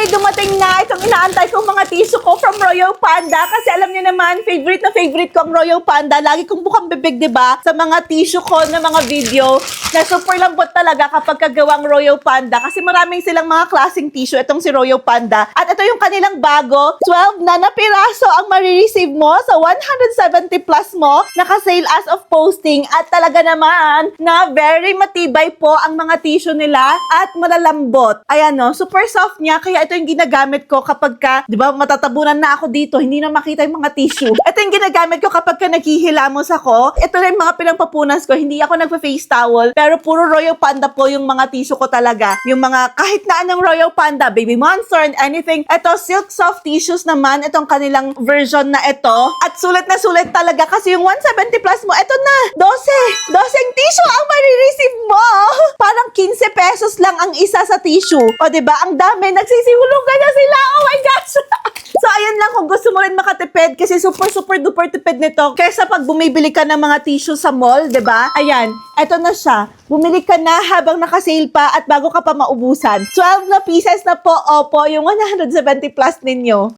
Finally, dumating na itong inaantay kong mga tissue ko from Royal Panda. Kasi alam niyo naman, favorite na favorite ko ang Royal Panda. Lagi kong bukang bibig, diba? Sa mga tissue ko na mga video na super lambot talaga kapag kagawang Royal Panda. Kasi maraming silang mga klaseng tissue. Itong si Royal Panda. At ito yung kanilang bago. 12 na piraso ang marireceive mo sa 170 plus mo. Naka-sale as of posting. At talaga naman na very matibay po ang mga tissue nila at malalambot. Ayan no, super soft niya. Kaya ito yung ginagamit ko kapag ka, di ba, matatabunan na ako dito. Hindi na makita yung mga tissue. Ito yung ginagamit ko kapag ka naghihilamos ako. Ito na yung mga pinagpapunas ko. Hindi ako nagpa-face towel. Pero puro Royal Panda po yung mga tissue ko talaga. Yung mga kahit na anong Royal Panda, Baby Monster and anything. Ito, silk soft tissues naman. Itong kanilang version na ito. At sulit na sulit talaga kasi yung 170 plus mo, ito na. 12 tissue ang marireceive mo. Parang 15 pesos lang ang isa sa tissue. O diba? Ang dami. Nagsisihulugan na sila. Oh my gosh! So, ayan lang kung gusto mo rin makatipid kasi super duper tipid nito. Kaysa pag bumibili ka ng mga tissue sa mall, 'di ba? Ayan, eto na siya. Bumili ka na habang naka-sale pa at bago ka pa maubusan. 12 na pieces na po, opo, yung 170 plus ninyo.